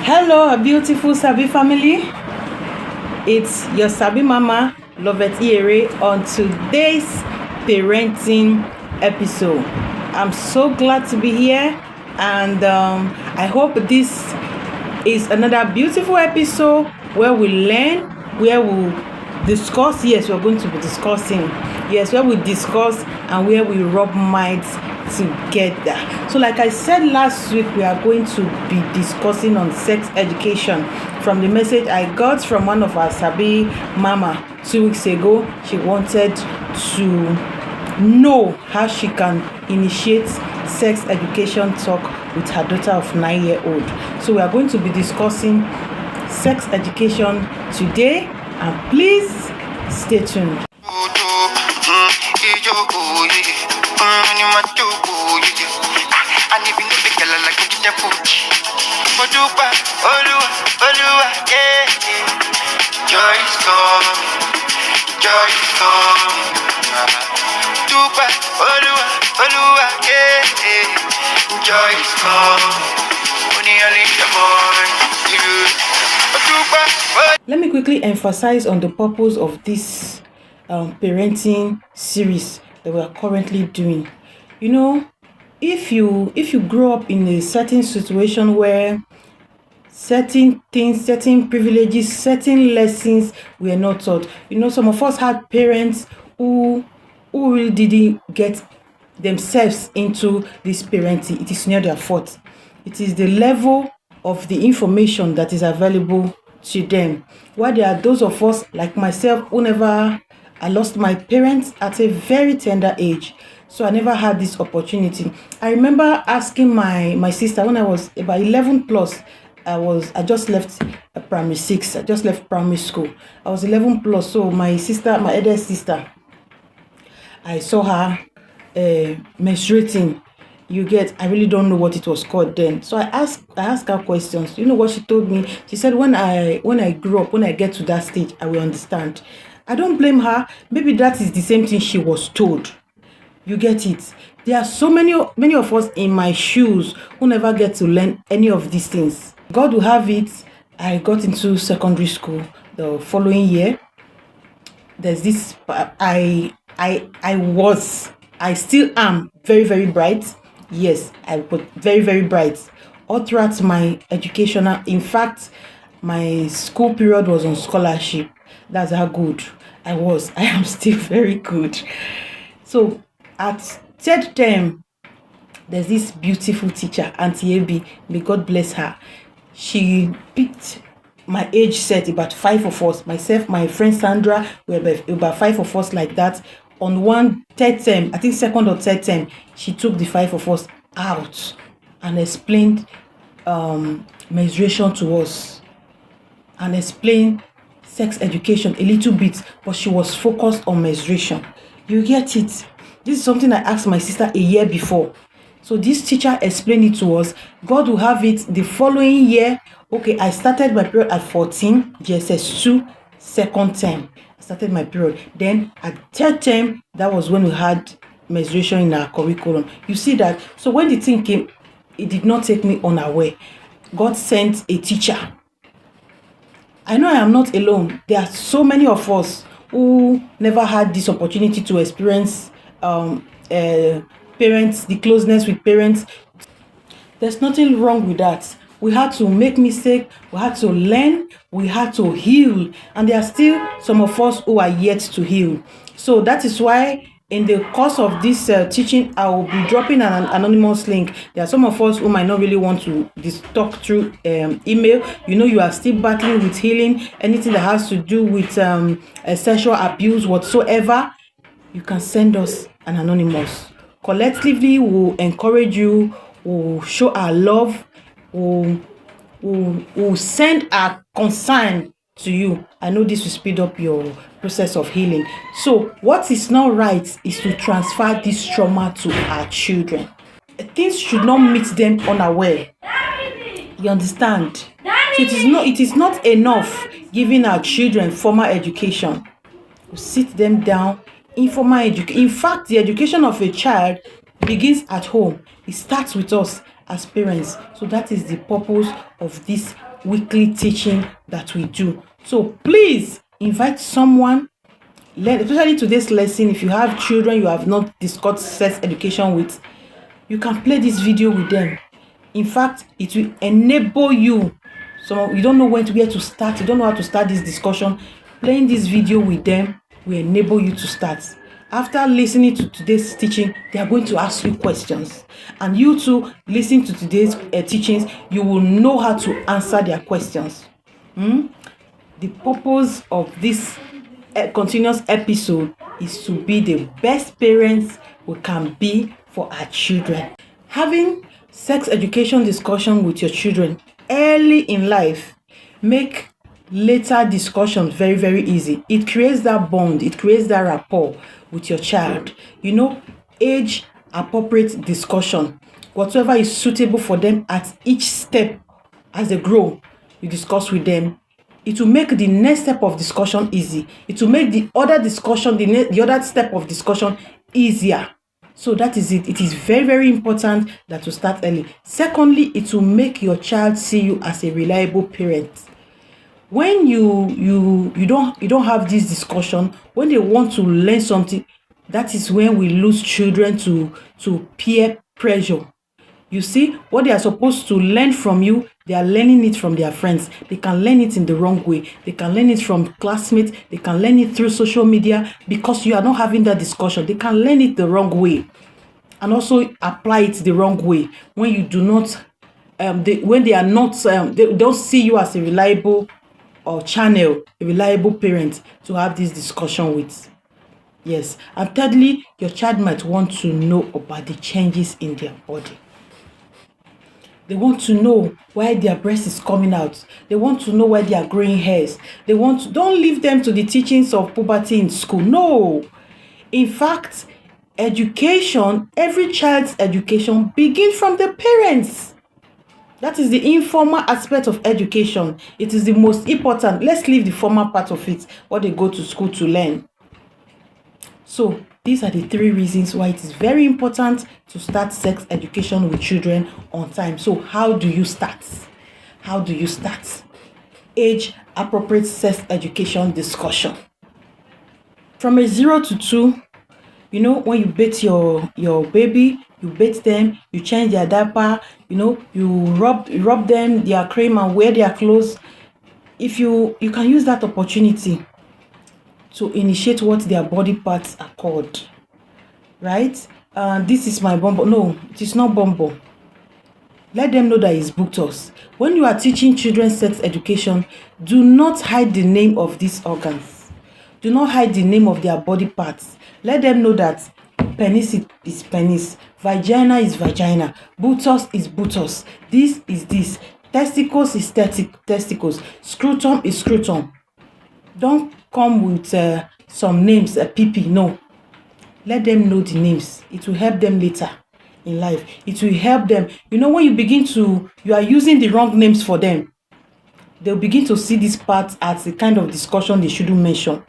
Hello, beautiful Sabi family. It's your Sabi Mama, Lovett Ere, on today's parenting episode. I'm so glad to be here, and I hope this is another beautiful episode where we learn, where we discuss. Yes, we're going to be discussing. Yes, where we discuss and where we rub minds together. So like I said last week, we are going to be discussing on sex education from the message I got from one of our Sabi Mama 2 weeks ago. She wanted to know how she can initiate sex education talk with her daughter of 9-year-old. So we are going to be discussing sex education today, and please stay tuned. Let me quickly emphasize on the purpose of this parenting series that we are currently doing. You know, if you grow up in a certain situation where certain things, certain privileges, certain lessons were not taught. You know, some of us had parents who really didn't get themselves into this parenting. It is not their fault. It is the level of the information that is available to them. While there are those of us like myself who I lost my parents at a very tender age. So I never had this opportunity. I remember asking my sister when I was about 11 plus. I just left primary 6. I just left primary school. I was 11 plus. So my eldest sister, I saw her menstruating. I really don't know what it was called then. So I asked her questions. You know what she told me? She said, when I grow up, when I get to that stage, I will understand. I don't blame her. Maybe that is the same thing she was told. You get it? There are so many of us in my shoes who never get to learn any of these things. God will have it. I got into secondary school the following year. There's this, I still am very, very bright. Yes, I was very, very bright all throughout my educational. In fact, my school period was on scholarship. That's how good I was. I am still very good. So at third term, there's this beautiful teacher, Auntie Abby. May God bless her. She picked my age set, about 5 of us. Myself, my friend Sandra, we were about 5 of us like that. On one third term, I think second or third term, she took the 5 of us out and explained menstruation to us and explained sex education a little bit, but she was focused on menstruation. You get it? This is something I asked my sister a year before. So this teacher explained it to us. God will have it the following year. Okay, I started my period at 14, GSS 2, second term. I started my period. Then at third term, that was when we had menstruation in our curriculum. You see that? So when the thing came, it did not take me unaware. God sent a teacher. I know I am not alone. There are so many of us who never had this opportunity to experience parents, the closeness with parents. There's nothing wrong with that. We had to make mistakes, we had to learn, we had to heal, and there are still some of us who are yet to heal. So that is why in the course of this teaching, I will be dropping an anonymous link. There are some of us who might not really want to talk through email. You know, you are still battling with healing, anything that has to do with sexual abuse whatsoever. You can send us an anonymous. Collectively, we'll encourage you, we'll show our love, we'll send our concern to you. I know this will speed up your process of healing. So what is not right is to transfer this trauma to our children. Things should not meet them unaware. You understand? So it is not enough giving our children formal education. We sit them down. Informal education. In fact, the education of a child begins at home. It starts with us as parents. So that is the purpose of this weekly teaching that we do. So please invite someone, especially today's lesson. If you have children you have not discussed sex education with, you can play this video with them. In fact, it will enable you. So you don't know where to start, you don't know how to start this discussion. Playing this video with them will enable you to start. After listening to today's teaching, they are going to ask you questions, and you too, listen to today's teachings, you will know how to answer their questions. The purpose of this continuous episode is to be the best parents we can be for our children. Having sex education discussion with your children early in life make later discussion very, very easy. It creates that bond, it creates that rapport with your child. Age appropriate discussion, whatever is suitable for them at each step. As they grow, you discuss with them. It will make the next step of discussion easy. It will make the other discussion, the other step of discussion easier. So that is it. It is very, very important that you start early. Secondly, it will make your child see you as a reliable parent. When you don't have this discussion, when they want to learn something, that is when we lose children to peer pressure. You see, what they are supposed to learn from you, they are learning it from their friends. They can learn it in the wrong way. They can learn it from classmates. They can learn it through social media. Because you are not having that discussion, they can learn it the wrong way and also apply it the wrong way. When you do not, when they are not, they don't see you as a reliable channel, a reliable parent to have this discussion with. Yes. And thirdly, your child might want to know about the changes in their body. They want to know why their breast is coming out. They want to know why they are growing hairs. Don't leave them to the teachings of puberty in school. No. In fact, education, every child's education begins from the parents. That is the informal aspect of education. It is the most important. Let's leave the formal part of it, what they go to school to learn. So these are the 3 reasons why it is very important to start sex education with children on time. So how do you start? How do you start? Age appropriate sex education discussion. From a 0 to 2, when you bathe your baby, you bathe them, you change their diaper, you rub them, their cream, and wear their clothes. If you can use that opportunity to initiate what their body parts are called, right? This is my bumbo. No, it is not bumbo. Let them know that it's buttocks. When you are teaching children sex education, do not hide the name of these organs. Do not hide the name of their body parts. Let them know that penis is penis, vagina is vagina, buttocks is buttocks, this is this, testicles is testicles, scrotum is scrotum. Don't come with some names, PP. No. Let them know the names. It will help them later in life. It will help them. When you are using the wrong names for them, they'll begin to see this part as the kind of discussion they shouldn't mention.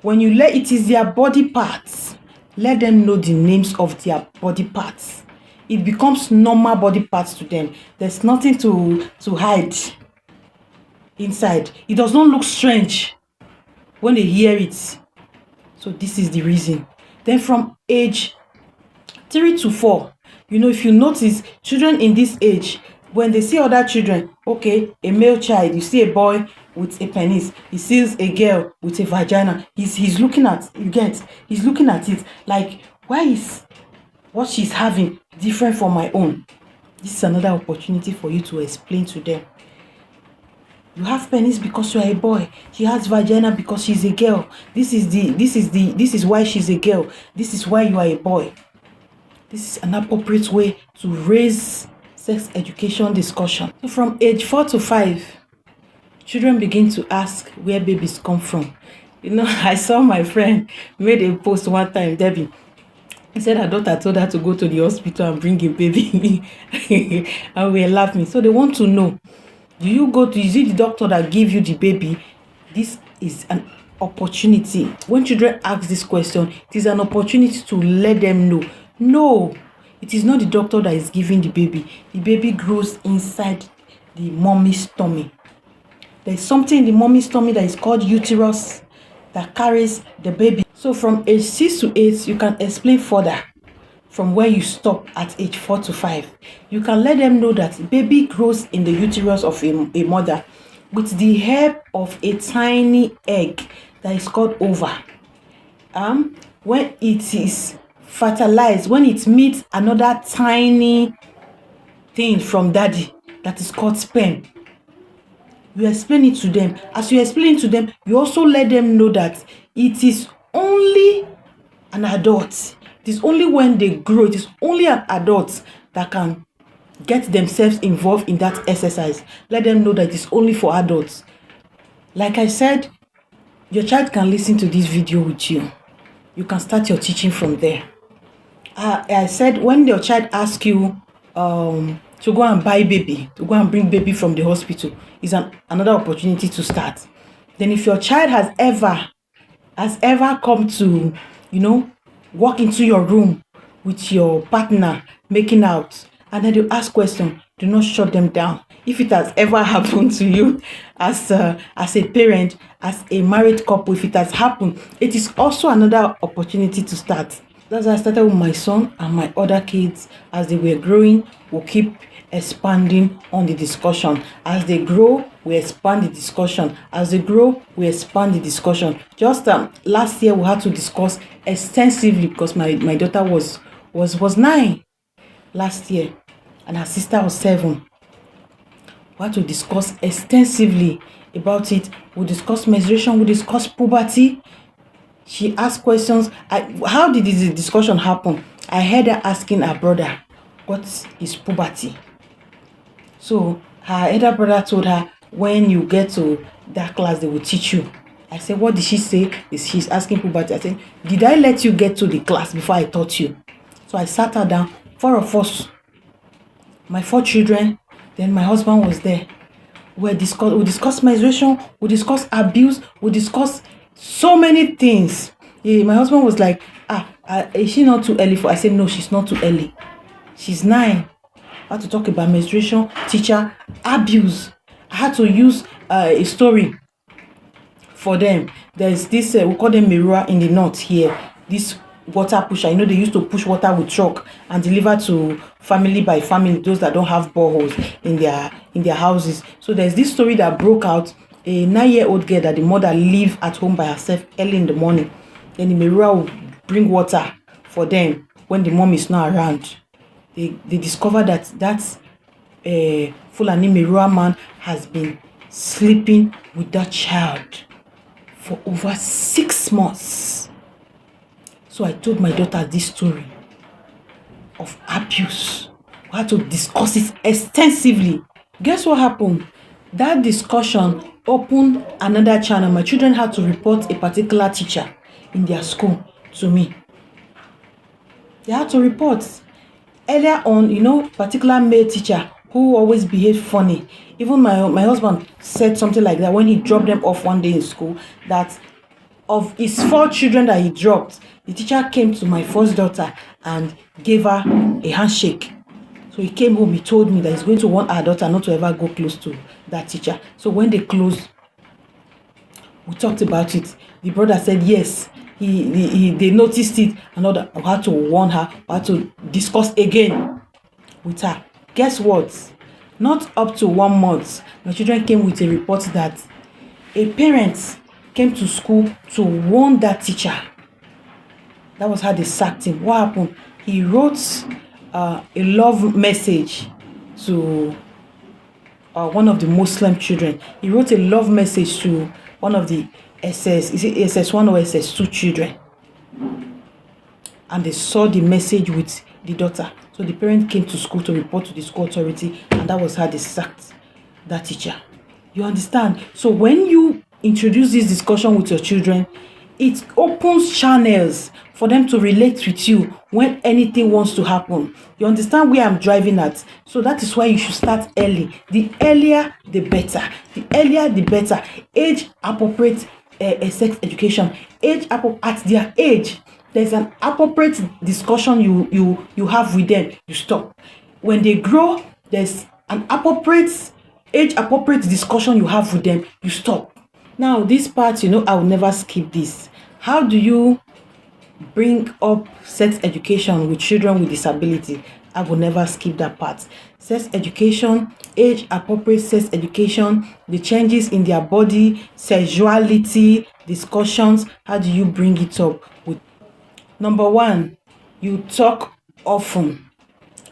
When it is their body parts, let them know the names of their body parts. It becomes normal body parts to them. There's nothing to hide inside. It does not look strange when they hear it. So this is the reason. Then from age 3 to 4, if you notice, children in this age, when they see other children, okay, a male child, you see a boy with a penis, he sees a girl with a vagina, he's looking at, he's looking at it like, why is what she's having different from my own? This is another opportunity for you to explain to them. You have penis because you are a boy. She has vagina because she's a girl. This is why she's a girl. This is why you are a boy. This is an appropriate way to raise sex education discussion. So from age 4 to 5, children begin to ask where babies come from. I saw my friend made a post one time, Debbie. He said her daughter told her to go to the hospital and bring a baby. And we were laughing. So they want to know, is it the doctor that gave you the baby? This is an opportunity. When children ask this question, it is an opportunity to let them know. No, It is not the doctor that is giving the baby. The baby grows inside the mommy's tummy. There's something in the mommy's tummy that is called uterus that carries the baby. So from age 6 to 8, you can explain further from where you stop at age 4 to 5. You can let them know that baby grows in the uterus of a mother with the help of a tiny egg that is called ova. When it is fertilized, when it meets another tiny thing from daddy that is called sperm, you explain it to them. As you explain it to them, you also let them know that it is only an adult. It is only when they grow, it is only an adult that can get themselves involved in that exercise. Let them know that it is only for adults. Like I said, your child can listen to this video with you. You can start your teaching from there. I said when your child asks you to go and buy baby, to go and bring baby from the hospital, is another opportunity to start. Then if your child has ever come to, walk into your room with your partner making out, and then you ask questions, do not shut them down. If it has ever happened to you as a parent, as a married couple, if it has happened, it is also another opportunity to start. That's why I started with my son and my other kids. As they were growing, we'll keep expanding on the discussion. As they grow, we expand the discussion. As they grow, we expand the discussion. Just last year, we had to discuss extensively because my daughter was 9 last year and her sister was 7. We had to discuss extensively about it. We discussed menstruation, we discussed puberty. She asked questions. How did this discussion happen? I heard her asking her brother, what is puberty? So her elder brother told her, when you get to that class, they will teach you. I said, what did she say? She's asking puberty. I said, did I let you get to the class before I taught you? So I sat her down, 4 of us, my 4 children, then my husband was there. We discussed menstruation, we discussed abuse, we discussed so many things. Yeah, my husband was like, is she not too early for? I said, no, she's not too early. She's 9. I had to talk about menstruation, teacher, abuse. I had to use a story for them. There's this, we call them Merua in the north here. This water pusher, they used to push water with truck and deliver to family by family, those that don't have boreholes in their houses. So there's this story that broke out. A 9-year-old girl that the mother leave at home by herself early in the morning. Then the Merua will bring water for them when the mom is not around. They discover that Fulani Merua man has been sleeping with that child for over 6 months. So I told my daughter this story of abuse. We had to discuss it extensively. Guess what happened? That discussion opened another channel. My children had to report a particular teacher in their school to me. They had to report. Earlier on, particular male teacher who always behaved funny. Even my husband said something like that when he dropped them off one day in school, that of his 4 children that he dropped, the teacher came to my first daughter and gave her a handshake. So he came home, he told me that he's going to warn our daughter not to ever go close to that teacher. So when they closed, we talked about it. The brother said yes, they noticed it, and all that. I had to warn her, I had to discuss again with her. Guess what? Not up to 1 month, my children came with a report that a parent came to school to warn that teacher. That was how they sacked him. What happened? He wrote a love message to one of the Muslim children. He wrote a love message to one of the is it SS1 or SS2 children. And they saw the message with the daughter. So the parent came to school to report to the school authority, and that was how they sacked that teacher. You understand? So when you introduce this discussion with your children, it opens channels for them to relate with you when anything wants to happen. You understand where I'm driving at? So that is why you should start early. The earlier, the better. The earlier, the better. Age appropriate sex education. At their age, there's an appropriate discussion you have with them, you stop. When they grow, there's an appropriate age appropriate discussion you have with them, you stop. Now this part, I will never skip this. How do you bring up sex education with children with disability? I will never skip that part. Sex education, age appropriate sex education, the changes in their body, sexuality, discussions. How do you bring it up? With number one, you talk often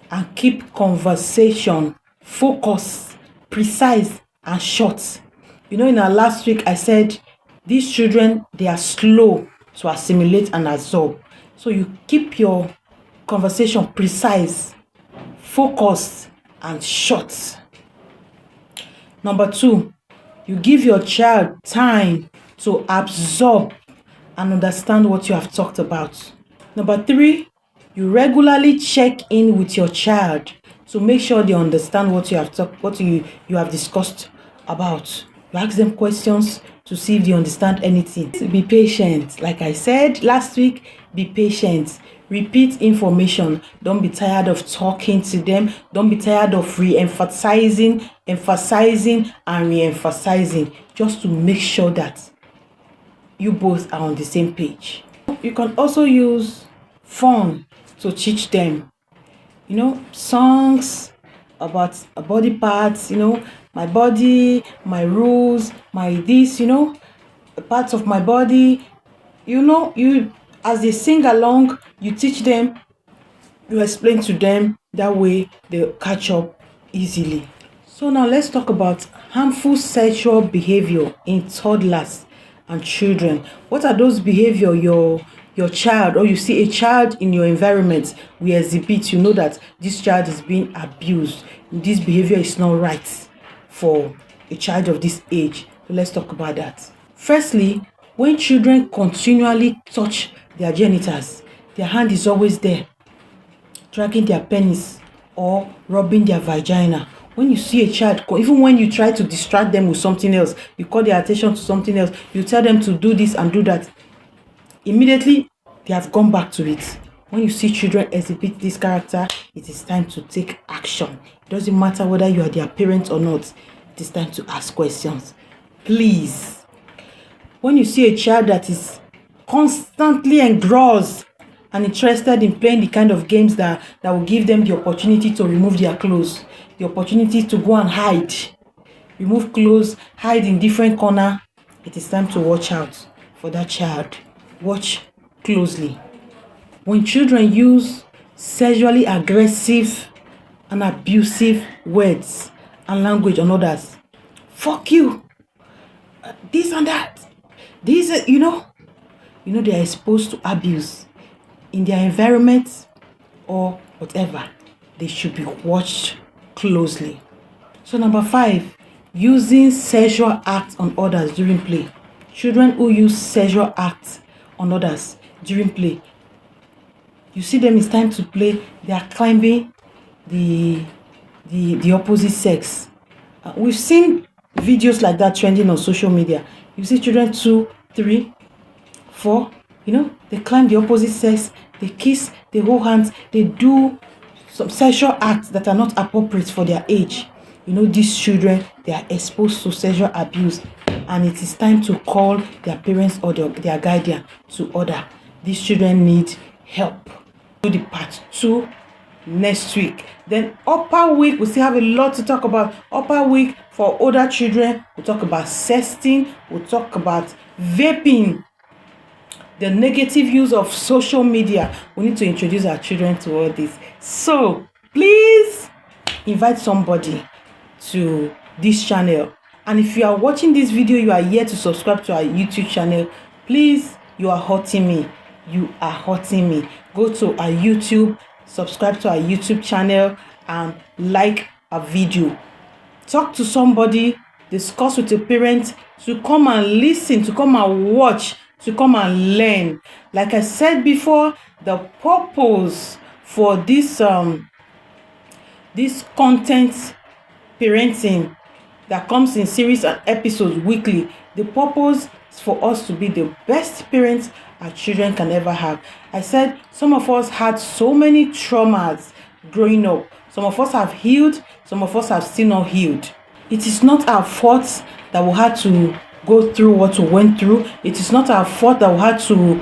and keep conversation focused, precise, and short. In our last week, I said these children, they are slow to assimilate and absorb. So you keep your conversation precise, focused, and short. Number two, you give your child time to absorb and understand what you have talked about. Number three, you regularly check in with your child to make sure they understand what you have discussed about. You ask them questions to see if they understand anything. Be patient. Like I said last week, be patient. Repeat information. Don't be tired of talking to them. Don't be tired of re-emphasizing, emphasizing, and re-emphasizing, just to make sure that you both are on the same page. You can also use fun to teach them. Songs about body parts, my body, my rules, my this, parts of my body. You as they sing along, you teach them, you explain to them, that way they'll catch up easily. So now let's talk about harmful sexual behavior in toddlers and children. What are those behavior your child, or you see a child in your environment will exhibit? You know that this child is being abused. This behavior is not right for a child of this age. So let's talk about that. Firstly, when children continually touch their genitals, their hand is always there, dragging their penis or rubbing their vagina. When you see a child, even when you try to distract them with something else, you call their attention to something else, you tell them to do this and do that, immediately they have gone back to it. When you see children exhibit this character, it is time to take action. It doesn't matter whether you are their parent or not. It is time to ask questions. Please. When you see a child that is constantly engrossed and interested in playing the kind of games that will give them the opportunity to remove their clothes, the opportunity to go and hide, remove clothes, hide in different corner, it is time to watch out for that child. Watch closely. When children use sexually aggressive and abusive words and language on others, fuck you, this and that, this, they are exposed to abuse in their environment or whatever. They should be watched closely. So number 5, using sexual acts on others during play. Children who use sexual acts on others during play, you see them, it's time to play, they are climbing the opposite sex. We've seen videos like that trending on social media. You see children 2, 3, 4, they climb the opposite sex, they kiss, they hold hands, they do some sexual acts that are not appropriate for their age. These children, they are exposed to sexual abuse, and it is time to call their parents or their guardian to order. These children need help. Do the part 2 next week. Then upper week, we still have a lot to talk about. Upper week for older children, we'll talk about sexting, we'll talk about vaping, the negative use of social media. We need to introduce our children to all this. So please invite somebody to this channel. And if you are watching this video, you are yet to subscribe to our YouTube channel, please, you are hurting me. You are hurting me. Go to our YouTube, subscribe to our YouTube channel, and like a video. Talk to somebody, discuss with your parents, to come and listen, to come and watch, to come and learn. Like I said before, the purpose for this content parenting that comes in series and episodes weekly, the purpose for us to be the best parents our children can ever have. I said some of us had so many traumas growing up. Some of us have healed, some of us have still not healed. It is not our fault that we had to go through what we went through. It is not our fault that we had to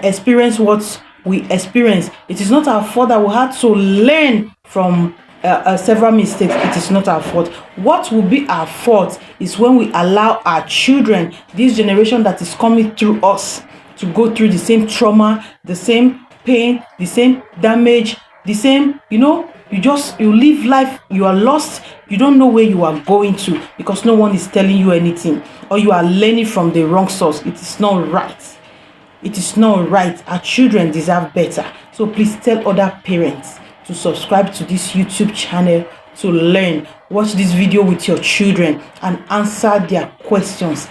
experience what we experienced. It is not our fault that we had to learn from several mistakes. It is not our fault. What will be our fault is when we allow our children, this generation that is coming through us, to go through the same trauma, the same pain, the same damage, the same, you live life, you are lost, you don't know where you are going to because no one is telling you anything, or you are learning from the wrong source. It is not right. It is not right. Our children deserve better. So please tell other parents to subscribe to this YouTube channel to learn. Watch this video with your children and answer their questions.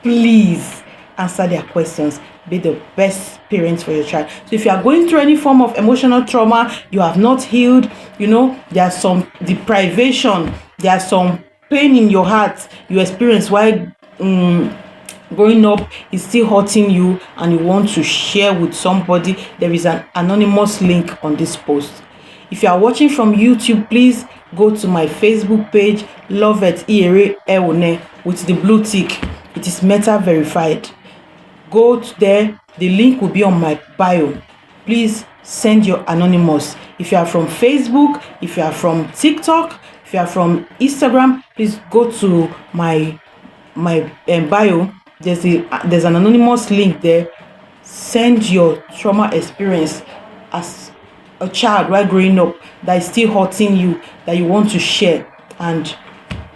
Please answer their questions. Be the best parents for your child. So if you are going through any form of emotional trauma, you have not healed, there's some deprivation, there's some pain in your heart you experience while growing up is still hurting you, and you want to share with somebody, there is an anonymous link on this post. If you are watching from YouTube, please go to my Facebook page, Loveth Iyere Ewune, with the blue tick. It is Meta verified. Go there, the link will be on my bio. Please send your anonymous. If you are from Facebook, if you are from TikTok, if you are from Instagram, please go to my bio. There's an anonymous link there. Send your trauma experience as a child while growing up that is still hurting you, that you want to share, and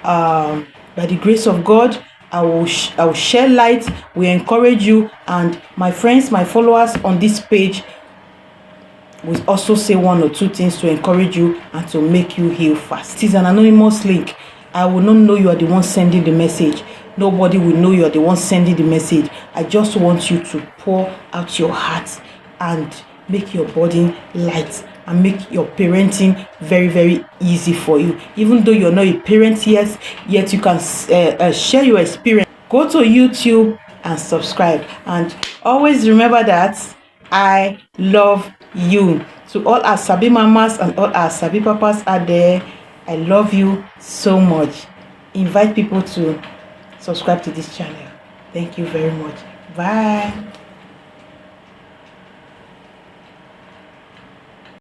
by the grace of God, I will share light. We encourage you, and my friends, my followers on this page will also say one or two things to encourage you and to make you heal fast. It is an anonymous link. I will not know you are the one sending the message. Nobody will know you are the one sending the message. I just want you to pour out your heart and make your burden light and make your parenting very, very easy for you. Even though you're not a parent yet you can share your experience. Go to YouTube and subscribe, and always remember that I love you. To all our Sabi mamas and all our Sabi papas out there, I love you so much. Invite people to subscribe to this channel. Thank you very much. Bye.